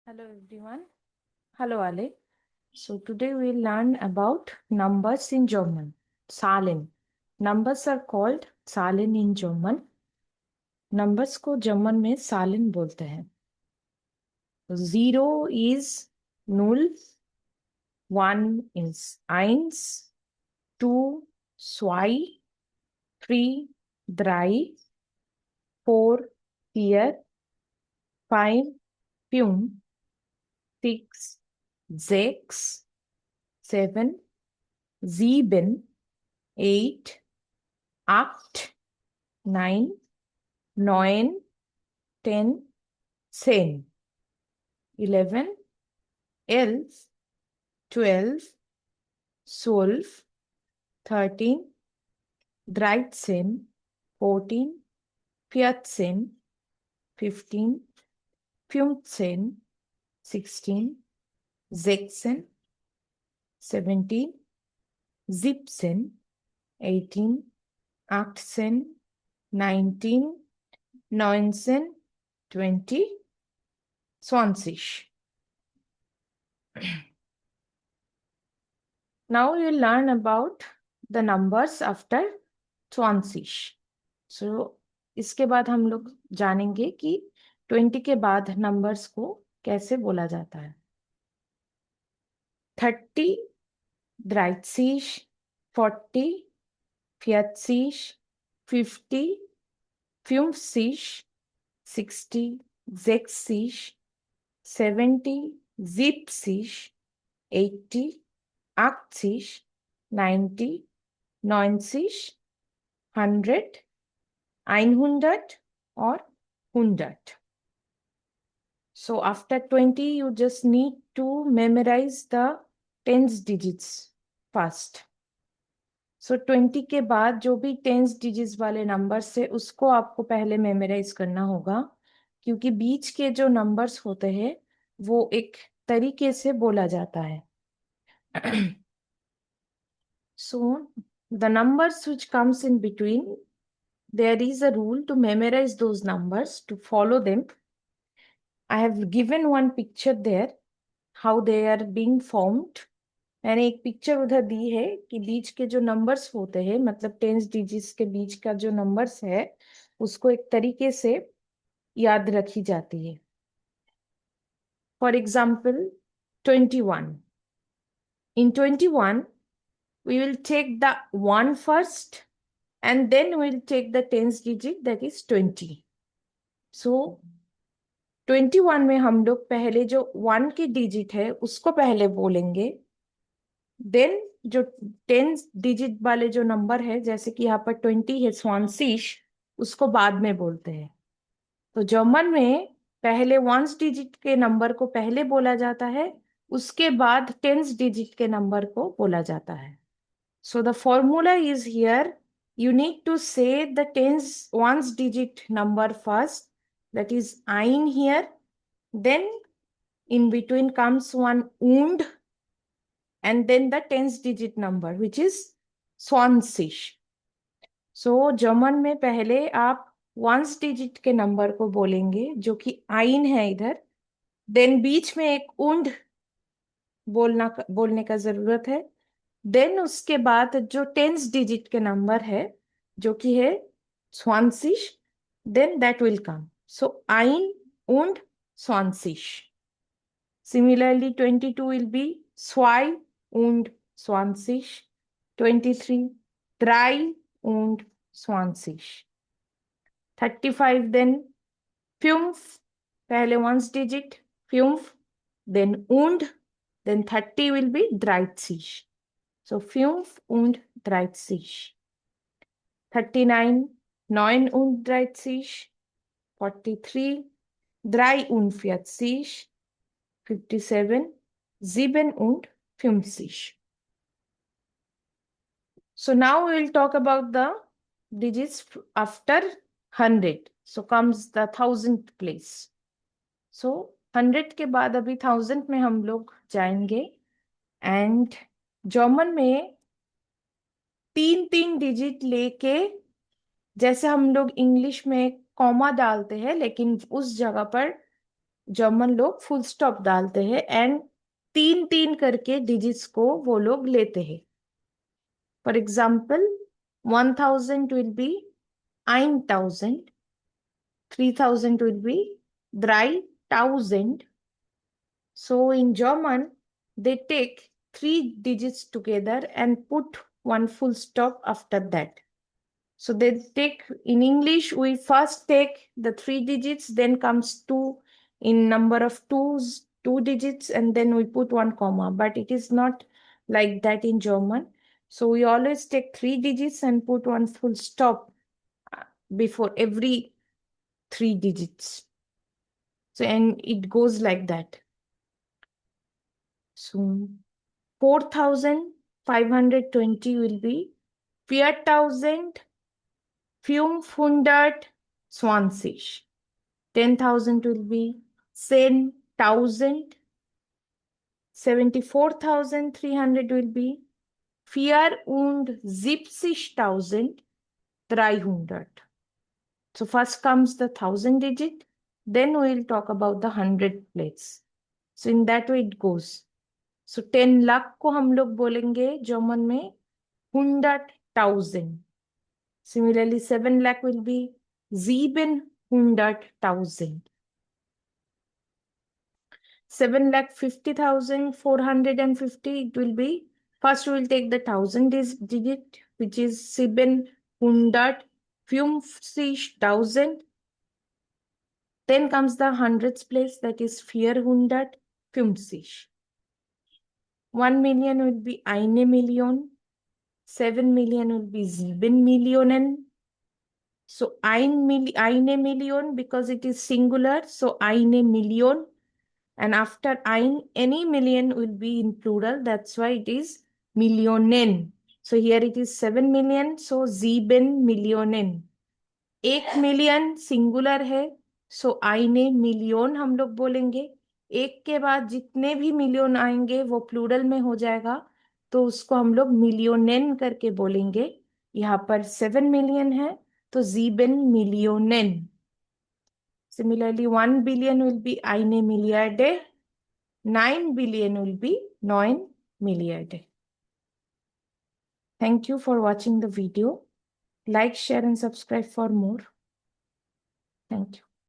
Hello everyone. Hello Ale. So today we'll learn about numbers in German. Zahlen. Numbers are called Zahlen in German. Numbers को German में Zahlen बोलते हैं. 0 is null, 1 is eins, 2 zwei, 3 drei, 4 vier, 5 fünf, 6 sechs, 7 sieben, 8 8 9 9 10 10 11 11 12 12 13 13 14 14 15 15 16 16 17 17 18 18 19 19 20 20. Now we will learn about the numbers after 20. So इसके बाद हम लोग जानेंगे कि 20 के बाद नंबर्स को कैसे बोला जाता है. 30 30 40 40 50 50 60 60 70 70 80 80 90 90 100 100 or 100. So after 20 you just need to memorize the tens digits first. So 20 के बाद जो भी टेंस डिजिट्स वाले नंबर्स है उसको आपको पहले मेमोराइज करना होगा, क्योंकि बीच के जो नंबर्स होते हैं वो एक तरीके से बोला जाता है. So the numbers which comes in between, there is a rule to memorize those numbers, to follow them. I have given one picture there, how they are being formed. मैंने एक पिक्चर उधर दी है कि बीच के जो नंबर्स होते हैं, मतलब टेंस डिजिट्स के बीच का जो नंबर्स है उसको एक तरीके से याद रखी जाती है. For example 21. In 21 we will take the 1 first and then we will take the tens digit, that is 20. So 21 में हम लोग पहले जो 1 की डिजिट है उसको पहले बोलेंगे, देन जो 10 डिजिट वाले जो नंबर है, जैसे कि यहाँ पर 20 है, 20, उसको बाद में बोलते हैं. तो जर्मन में पहले 1 डिजिट के नंबर को पहले बोला जाता है, उसके बाद 10 डिजिट के नंबर को बोला जाता है. So the formula is here, you need to say the tens 1 digit number first, that is ein here, then in between comes one und, and then the tens digit number which is 20. So German में पहले आप 1 digit के number को बोलेंगे जो कि आइन है इधर, देन बीच में एक und बोलने का जरूरत है, देन उसके बाद जो टेंस डिजिट के नंबर है जो कि है 20, then that will come. So ein und 20. Similarly 22 will be zwei und 20, 23 drei und 20, 35 then fünf, पहले 1 digit fünf, then und, then 30 will be 30. So 5 und 30. 39 9 und 30, 43 43, 57 57. So now we will talk about the digits after 100. So comes the 1000th place. So 100 के बाद अभी 1000 में हम लोग जाएंगे. And German में 3 digit लेके, जैसे हम लोग इंग्लिश में कॉमा डालते हैं लेकिन उस जगह पर जर्मन लोग फुल स्टॉप डालते हैं एंड 3-3 करके डिजिट्स को वो लोग लेते हैं. For example 1000 will be 1000, 3000 will be 3000. So in German, they take 3 digits together and put one full stop after that. So they take, in English, we first take the 3 digits, then comes two in number of twos, 2 digits, and then we put one comma. But it is not like that in German. So we always take 3 digits and put one full stop before every 3 digits. So, and it goes like that. So, 4520 will be 4520. 10,000 will be 10,000. 74,300 will be 74,070.300. So first comes the 1000 digit, then we'll talk about the 100 place. So in that way it goes. So 10 lakh को हम लोग बोलेंगे German में 100,000. Similarly 7 lakh will be 700,000. 7,50,450, it will be, first we will take the 1000 digit, which is 750,000. Then comes the hundreds place, that is 450. 1 million will be eine Million. 7 million will be 7 Millionen. So eine Million, because it is singular, so eine Million. And after ein, any million will be in plural. That's why it is Millionen. So here it is 7 million. So 7 Millionen. 1 million singular है. सो आईने million हम लोग बोलेंगे. एक के बाद जितने भी मिलियन आएंगे वो प्लूरल में हो जाएगा, तो उसको हम लोग मिलियनेन करके बोलेंगे. यहाँ पर 7 मिलियन है तो 7 मिलियनेन. Similarly 1 billion will be eine Milliarde. 9 billion will be 9 Milliarde. Thank you for watching the video. Like, share and subscribe for more. Thank you.